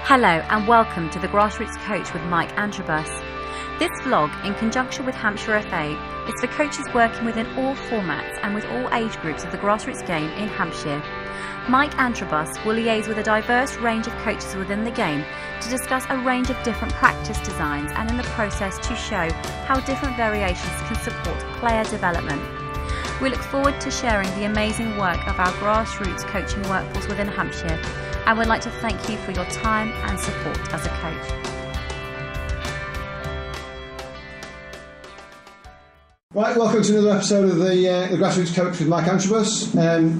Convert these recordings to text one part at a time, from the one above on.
Hello and welcome to the Grassroots Coach with Mike Antrobus. This vlog, in conjunction with Hampshire F.A, is for coaches working within all formats and with all age groups of the grassroots game in Hampshire. Mike Antrobus will liaise with a diverse range of coaches within the game to discuss a range of different practice designs and in the process to show how different variations can support player development. We look forward to sharing the amazing work of our grassroots coaching workforce within Hampshire, and would like to thank you for your time and support as a coach. Right, welcome to another episode of the Grassroots Coach with Mike Antrobus.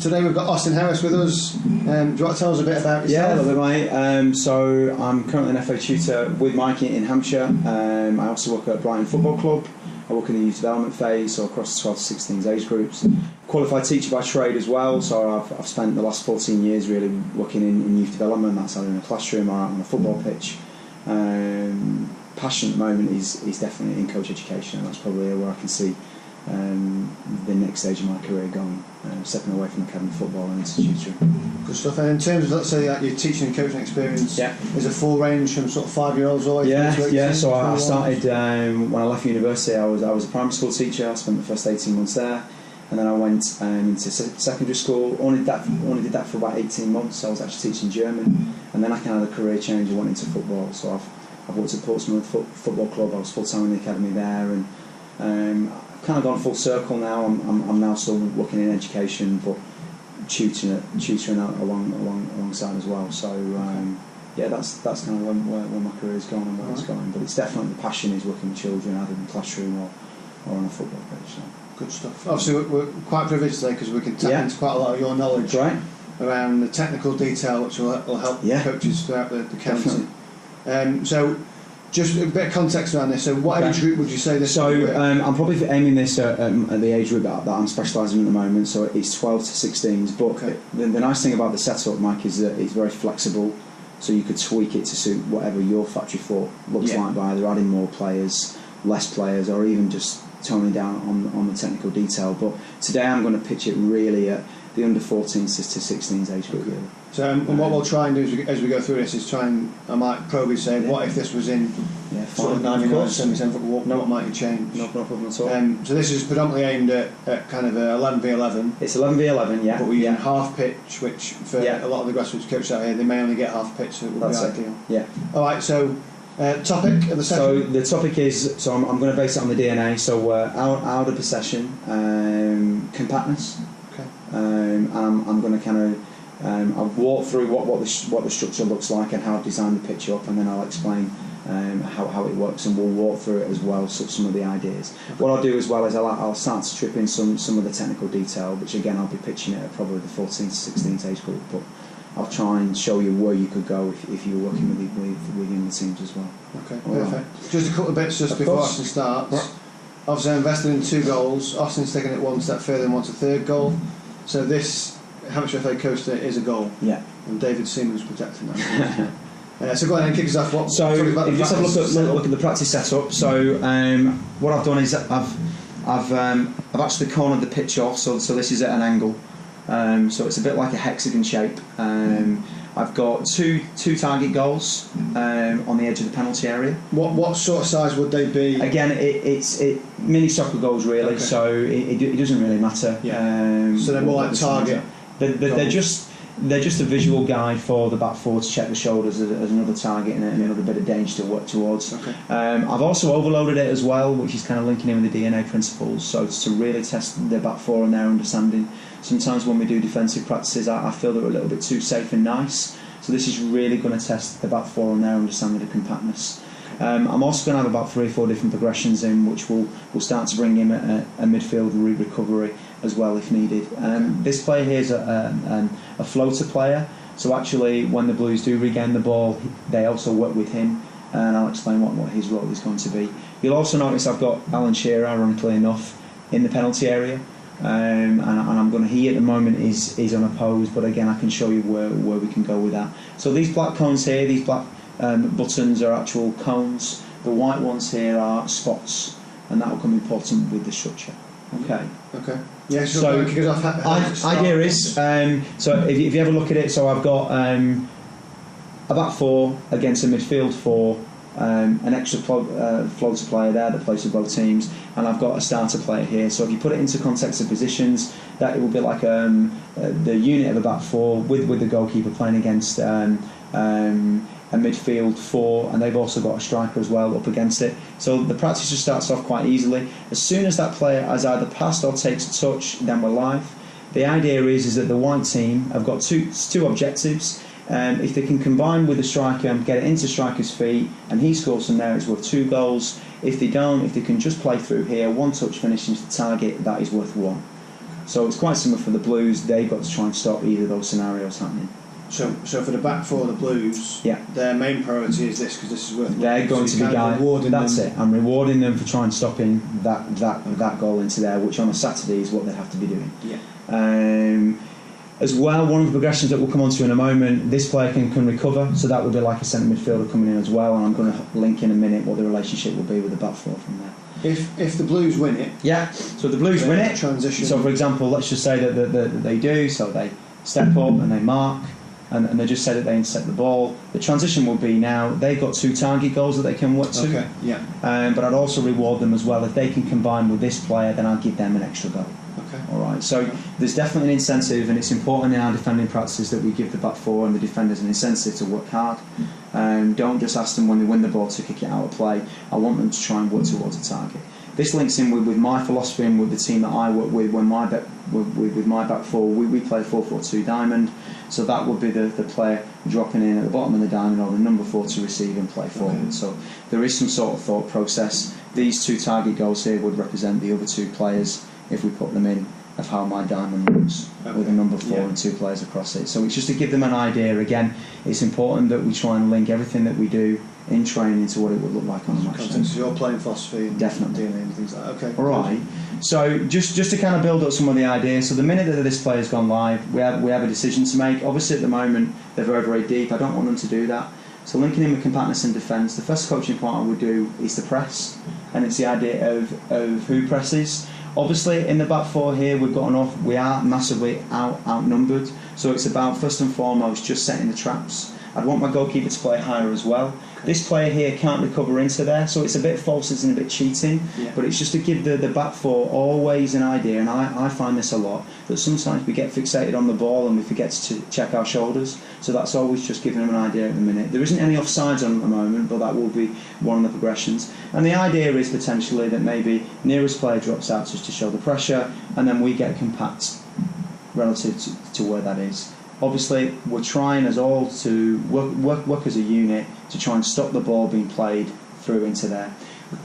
Today we've got Austin Harris with us. Do you want to tell us a bit about yourself? Yeah, a little bit, mate. So I'm currently an FA tutor with Mike in Hampshire. I also work at Brighton Football Club. I work in the youth development phase, so across the 12 to 16 age groups. Qualified teacher by trade as well, so I've spent the last 14 years really working in youth development. That's either in a classroom or out on a football pitch. Passion at the moment is definitely in coach education, and that's probably where I can see the next stage of my career going, stepping away from academy football and into tutoring. Good stuff. And in terms of, let's say, like your teaching and coaching experience, is a full range from sort of 5-year-olds all the way through to 18? Yeah. So I started when I left university. I was a primary school teacher. I spent the first 18 months there, and then I went into secondary school. Only did that for about 18 months. I was actually teaching German, and then I kind of had a career change and went into football. So I've worked at Portsmouth Football Club. I was full time in the academy there, and I've kind of gone full circle now. I'm now still working in education, but tutoring alongside as well. So that's kind of where my career is going and where it's going. But it's definitely the passion is working with children, either in the classroom or on a football pitch. So. Good stuff. Obviously, we're quite privileged today because we can tap into quite a lot of your knowledge around the technical detail, which will help coaches throughout the county. So, just a bit of context around this. So, what age group would you say this? So, I'm probably aiming this at the age group that I'm specialising in at the moment. So, it's 12 to 16s. But the nice thing about the setup, Mike, is that it's very flexible. So you could tweak it to suit whatever your factory floor looks like by either adding more players, less players, or even just toning down on the technical detail. But today I'm going to pitch it really at the under 14s to 16s age group. Really. So what we'll try and do as we go through this is I might probably say, what if this was in sort of 99, 77 foot walk, what might you change? No problem at all. So this is predominantly aimed at kind of 11v11. It's 11v11, yeah. But we're using half pitch, which for a lot of the grassroots coaches out here, they may only get half pitch, so it would be ideal. Yeah. Alright, so topic of the session? So the topic is, I'm going to base it on the DNA, so out of possession, compactness. Okay. And I'm going to kind of I'll walk through what the structure looks like and how I've designed the pitch up, and then I'll explain how it works, and we'll walk through it as well, so some of the ideas. Okay. What I'll do as well is I'll start to trip in some of the technical detail, which again I'll be pitching it at probably the 14 to 16 age group, but I'll try and show you where you could go if you're working with younger teams as well. Okay, perfect. Just a couple of bits before Austin starts. Yeah. Obviously I invested in 2 goals. Austin's taking it one step further and wants a 3rd goal. So this Hampshire F.A coaster is a goal. Yeah. And David Seaman's protecting that. So go ahead and kick us off. If you just have a look at the practice setup. So what I've done is I've actually cornered the pitch off. So this is at an angle. So it's a bit like a hexagon shape. I've got two target goals on the edge of the penalty area. What sort of size would they be? Again, it's mini soccer goals really. Okay. So it doesn't really matter. Yeah. So they're more like target. They're just a visual guide for the back four to check the shoulders as another target and another bit of danger to work towards. Okay. I've also overloaded it as well, which is kind of linking in with the DNA principles, so to really test the back four and their understanding. Sometimes when we do defensive practices, I feel they're a little bit too safe and nice, so this is really going to test the back four and their understanding of compactness. I'm also going to have about 3 or 4 different progressions in, which will start to bring in a midfield recovery as well if needed. This player here is a floater player, so actually when the Blues do regain the ball, they also work with him, and I'll explain what his role is going to be. You'll also notice I've got Alan Shearer, ironically enough, in the penalty area, and I'm going to, he at the moment is unopposed, but again I can show you where we can go with that. So these black cones here, these black buttons are actual cones. The white ones here are spots, and that will come important with the structure. Okay. Yeah. So idea is so if you have a look at it. So I've got a back four against a midfield four, an extra floater player there that plays for both teams, and I've got a starter player here. So if you put it into context of positions, that it will be like the unit of a back four with the goalkeeper playing against a midfield four, and they've also got a striker as well up against it. So the practice just starts off quite easily. As soon as that player has either passed or takes a touch, then we're live. The idea is that the white team have got two objectives. If they can combine with the striker and get it into striker's feet and he scores from there, it's worth 2 goals. If they don't, if they can just play through here, one touch finish into the target, that is worth 1. So it's quite similar for the Blues. They've got to try and stop either of those scenarios happening. So for the back four of the Blues, their main priority is this, because this is worth. They're going to be rewarding them. That's it. I'm rewarding them for trying to stopping that goal into there, which on a Saturday is what they'd have to be doing. Yeah. As well, one of the progressions that we'll come on to in a moment, this player can recover, so that would be like a centre midfielder coming in as well, and I'm going to link in a minute what the relationship will be with the back four from there. If the Blues win it, so the Blues win it. Transition. So for example, let's just say that they do, so they step up and they mark, and they just say that they intercept the ball. The transition will be now they've got 2 target goals that they can work to. Okay. Yeah. But I'd also reward them as well if they can combine with this player. Then I'll give them an extra goal. Okay. All right. So there's definitely an incentive, and it's important in our defending practices that we give the back four and the defenders an incentive to work hard. Don't just ask them when they win the ball to kick it out of play. I want them to try and work towards a target. This links in with my philosophy and with the team that I work with. When with my back four, we play 4-4-2 diamond. So that would be the player dropping in at the bottom of the diamond, or the number 4 to receive and play forward. So there is some sort of thought process. These 2 target goals here would represent the other 2 players if we put them in, of how my diamond looks with a number 4 and 2 players across it. So it's just to give them an idea. Again, it's important that we try and link everything that we do in training to what it would look like on a match day. So your playing philosophy and definitely DNA and things like that. Okay. All right. So just to kind of build up some of the ideas. So the minute that this player's gone live, we have a decision to make. Obviously at the moment they're very, very deep. I don't want them to do that. So linking in with compactness and defence, the first coaching point I would do is the press, and it's the idea of who presses. Obviously in the back four here we are massively outnumbered, so it's about first and foremost just setting the traps. I'd want my goalkeeper to play higher as well. This player here can't recover into there, so it's a bit false and a bit cheating, but it's just to give the back four always an idea, and I find this a lot, that sometimes we get fixated on the ball and we forget to check our shoulders, so that's always just giving them an idea at the minute. There isn't any offsides on at the moment, but that will be one of the progressions, and the idea is potentially that maybe nearest player drops out just to show the pressure, and then we get compact relative to where that is. Obviously, we're trying as all to work as a unit to try and stop the ball being played through into there.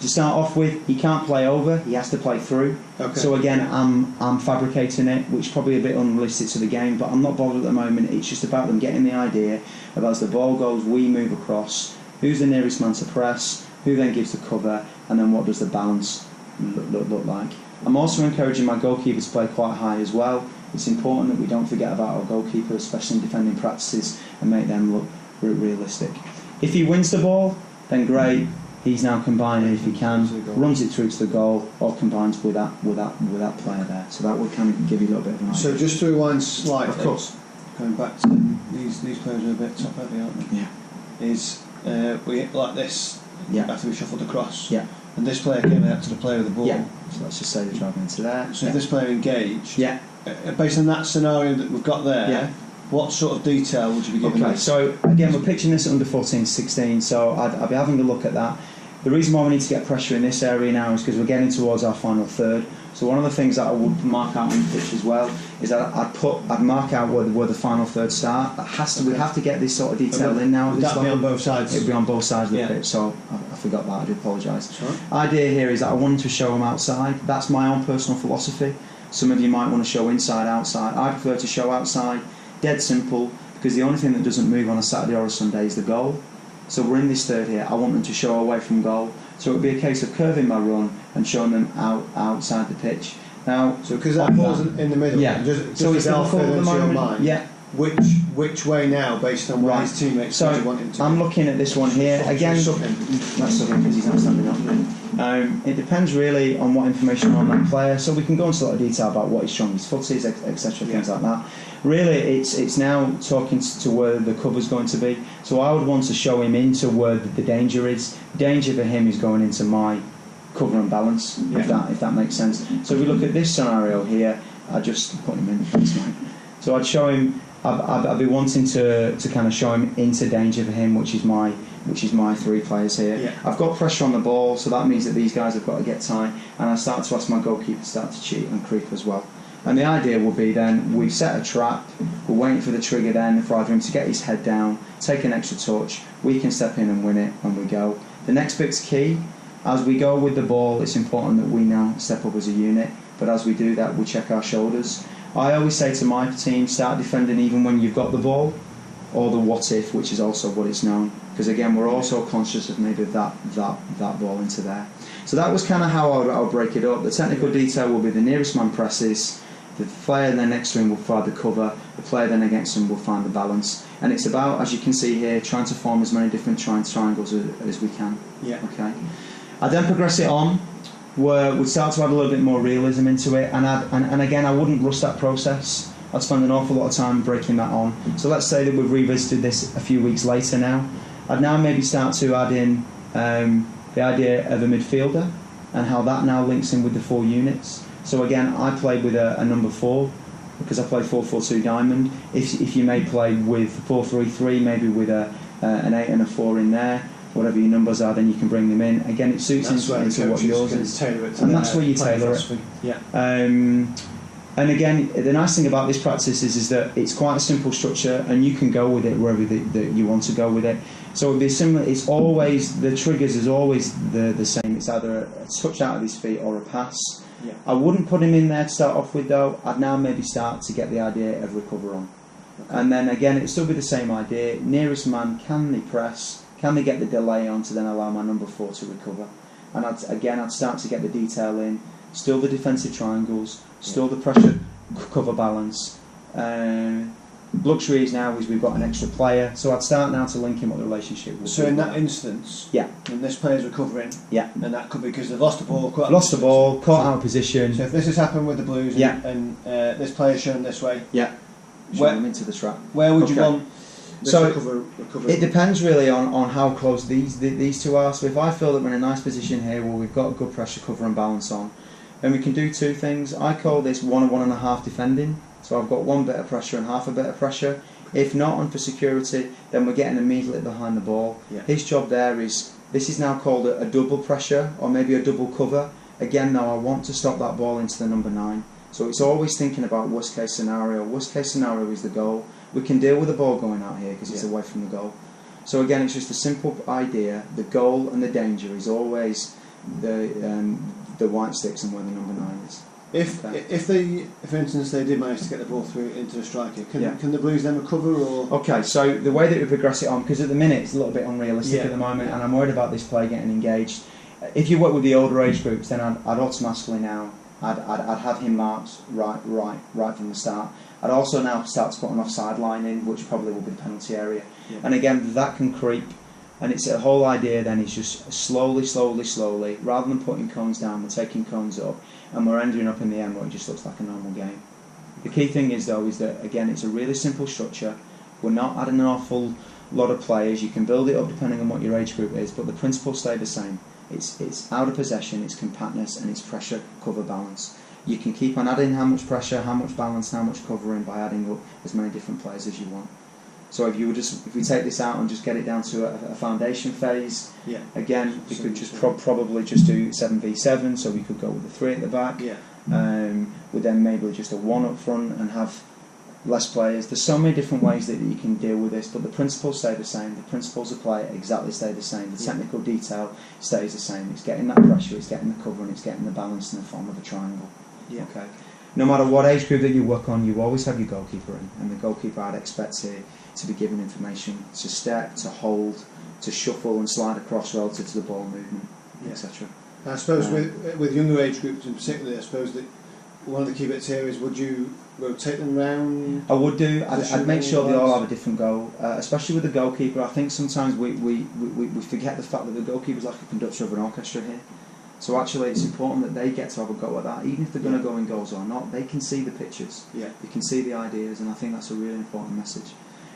To start off with, he can't play over; he has to play through. Okay. So again, I'm fabricating it, which is probably a bit unrealistic to the game, but I'm not bothered at the moment. It's just about them getting the idea of as the ball goes, we move across. Who's the nearest man to press? Who then gives the cover? And then what does the balance look like? I'm also encouraging my goalkeeper to play quite high as well. It's important that we don't forget about our goalkeeper, especially in defending practices, and make them look realistic. If he wins the ball, then great. He's now combining, if he can, runs it through to the goal, or combines with that player there. So that would kind of give you a little bit of an idea. So just to rewind slightly, of course, going back to these players are a bit top heavy, aren't they? Yeah. Is we like this after we shuffled across. Yeah. And this player came out to the player of the ball. Yeah. So let's just say they're driving into there. So if this player engaged. Yeah. Based on that scenario that we've got there, what sort of detail would you be giving? Okay, so again, we're pitching this at under 14-16, so I'd be having a look at that. The reason why we need to get pressure in this area now is because we're getting towards our final third. So one of the things that I would mark out on the pitch as well is that I'd mark out where the final third start. That has to we have to get this sort of detail in now. Would that be on both sides? It'd be on both sides of the pitch. So I forgot that. I do apologise. Right. Idea here is that I wanted to show them outside. That's my own personal philosophy. Some of you might want to show inside, outside. I prefer to show outside. Dead simple, because the only thing that doesn't move on a Saturday or a Sunday is the goal. So we're in this third here. I want them to show away from goal. So it would be a case of curving my run and showing them outside the pitch. Now, so because that ball's in the middle, just so it's the moment. Mind, yeah. Which way now, based on what his teammates want him to? I'm looking at this one here again. That's subbing because he's not standing up. It depends really on what information on that player. So we can go into a lot of detail about what his strongest foot is, etc. Things like that. Really, it's now talking to where the cover's going to be. So I would want to show him into where the danger is. Danger for him is going into my cover and balance, if that makes sense. So if we look at this scenario here, I just put him in. Thanks, mate. So I'd show him. I'd be wanting to kind of show him into danger for him, which is my 3 players here. Yeah. I've got pressure on the ball, so that means that these guys have got to get tight, and I start to ask my goalkeeper to start to cheat and creep as well. And the idea will be then we've set a trap, we're waiting for the trigger then for either him to get his head down, take an extra touch, we can step in and win it when we go. The next bit's key. As we go with the ball, it's important that we now step up as a unit, but as we do that, we check our shoulders. I always say to my team, start defending even when you've got the ball, or the what if, which is also what it's known, because again we're also conscious of maybe that ball into there. So that was kind of how I would break it up. The technical detail will be the nearest man presses, the player then next to him will find the cover, the player then against him will find the balance, and it's about, as you can see here, trying to form as many different triangles as we can. Okay. I then progress it on, where we'd start to add a little bit more realism into it, and again I wouldn't rush that process. I'd spend an awful lot of time breaking that on. So let's say that we've revisited this a few weeks later now. I'd now maybe start to add in the idea of a midfielder and how that now links in with the 4 units. So again, I played with a number 4 because I played 4-4-2 diamond. If you may play with 4-3-3, maybe with an 8 and a 4 in there, whatever your numbers are, then you can bring them in. Again, it suits into what yours is, and that's where you tailor it. And again, the nice thing about this practice is that it's quite a simple structure, and you can go with it wherever that you want to go with it. So it'll be similar. It's always, the triggers is always the same. It's either a touch out of his feet or a pass. I wouldn't put him in there to start off with though. I'd now maybe start to get the idea of recover on. And then again, it'll still be the same idea. Nearest man, can they press? Can they get the delay on to then allow my number 4 to recover? And I'd start to get the detail in. Still the defensive triangles, still the pressure cover balance. Luxury is now is we've got an extra player, so I'd start now to link in what the relationship will be. So in that instance, when this player's recovering, and that could be because they've lost the ball, caught out of position. So if this has happened with the Blues, and this player's shown this way, where them into the trap. Where would you want? So it depends really on how close these two are. So if I feel that we're in a nice position here where we've got good pressure cover and balance on, then we can do 2 things. I call this 1 and 1.5 defending. So I've got 1 bit of pressure and half a bit of pressure. If not, and for security, then we're getting immediately behind the ball. His job there is, this is now called a double pressure or maybe a double cover. Again, now I want to stop that ball into the number 9. So it's always thinking about worst case scenario. Worst case scenario is the goal. We can deal with the ball going out here because it's away from the goal. So again, it's just a simple idea. The goal and the danger is always the white sticks and where the number 9 is. If they, for instance, they did manage to get the ball through into the striker, can the Blues then recover? Or okay, so the way that we progress it on, because at the minute it's a little bit unrealistic at the moment, and I'm worried about this player getting engaged. If you work with the older age groups, then I'd automatically now I'd have him marked right from the start. I'd also now start to put an offside line in, which probably will be the penalty area. And again, that can creep. And it's a whole idea then is just slowly, rather than putting cones down, we're taking cones up, and we're ending up in the end where it just looks like a normal game. The key thing is though is that again it's a really simple structure. We're not adding an awful lot of players. You can build it up depending on what your age group is, but the principles stay the same. It's out of possession, it's compactness, and it's pressure cover balance. You can keep on adding how much pressure, how much balance, how much covering by adding up as many different players as you want. So if we take this out and just get it down to a foundation phase, again we could just probably just do 7v7, so we could go with the 3 at the back, with then maybe just a 1 up front and have less players. There's so many different ways that you can deal with this, but the principles stay the same. The principles of play exactly stay the same. The technical detail stays the same. It's getting that pressure, it's getting the cover, and it's getting the balance in the form of a triangle. Okay. No matter what age group that you work on, you always have your goalkeeper in, and the goalkeeper I'd expect to be given information to step, to hold, to shuffle and slide across relative to the ball movement, etc. I suppose with younger age groups in particular, I suppose that one of the key bits here is, would you rotate them round? I would do. I'd make sure they all have a different goal, especially with the goalkeeper. I think sometimes we forget the fact that the goalkeeper is like a conductor of an orchestra here. So actually it's important that they get to have a go at that, even if they're going to go in goals or not. They can see the pictures, they can see the ideas, and I think that's a really important message.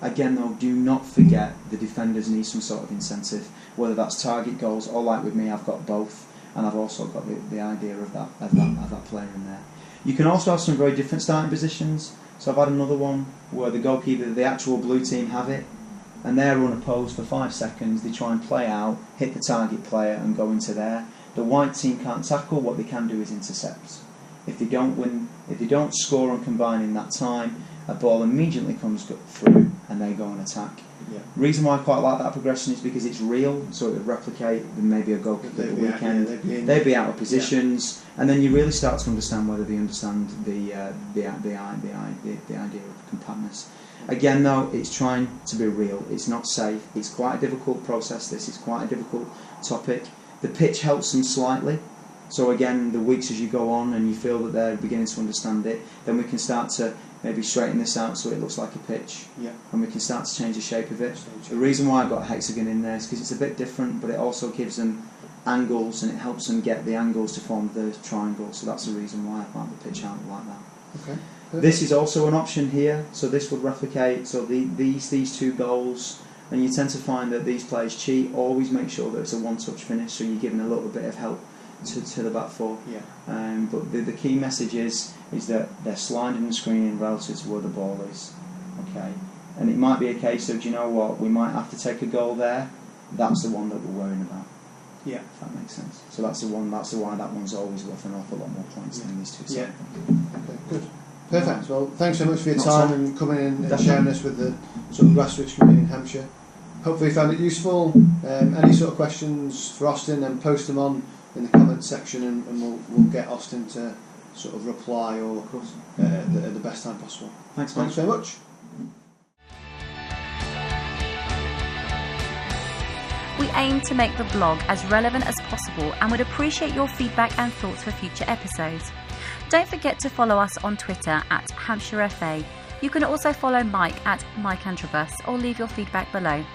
Again though, do not forget the defenders need some sort of incentive, whether that's target goals or, like with me, I've got both, and I've also got the idea of that player in there. You can also have some very different starting positions. So I've had another one where the goalkeeper, the actual blue team have it, and they're unopposed for 5 seconds. They try and play out, hit the target player and go into there. The white team can't tackle. What they can do is intercept. If they don't score and combine in that time, a ball immediately comes through and they go and attack. The reason why I quite like that progression is because it's real, so it would replicate maybe a goalkeeper at the weekend. They'd be out of positions, and then you really start to understand whether they understand the idea of compactness. Again though, it's trying to be real, it's not safe, it's quite a difficult process, this is quite a difficult topic. The pitch helps them slightly, so again, the weeks as you go on and you feel that they're beginning to understand it, then we can start to maybe straighten this out so it looks like a pitch, and we can start to change the shape of it. The reason why I've got a hexagon in there is because it's a bit different, but it also gives them angles and it helps them get the angles to form the triangle, so that's the reason why I marked the pitch out like that. Okay. This is also an option here, so this would replicate, so these two goals, and you tend to find that these players cheat. Always make sure that it's a one-touch finish, so you're giving a little bit of help to the back four. But the key message is that they're sliding and screening relative to where the ball is. Okay, and it might be a case of, do you know what, we might have to take a goal there. That's the one that we're worrying about. If that makes sense. So that's the one. That's why that one's always worth an awful lot more points than these two. Okay, good. Perfect. Well, thanks so much for your time and coming in and sharing this with the sort of grassroots community in Hampshire. Hopefully you found it useful. Any sort of questions for Austin, then post them on in the comments section, and we'll get Austin to sort of reply or at the best time possible. Thanks very much. We aim to make the blog as relevant as possible and would appreciate your feedback and thoughts for future episodes. Don't forget to follow us on Twitter at Hampshire F.A. You can also follow Mike at Mike Antrobus or leave your feedback below.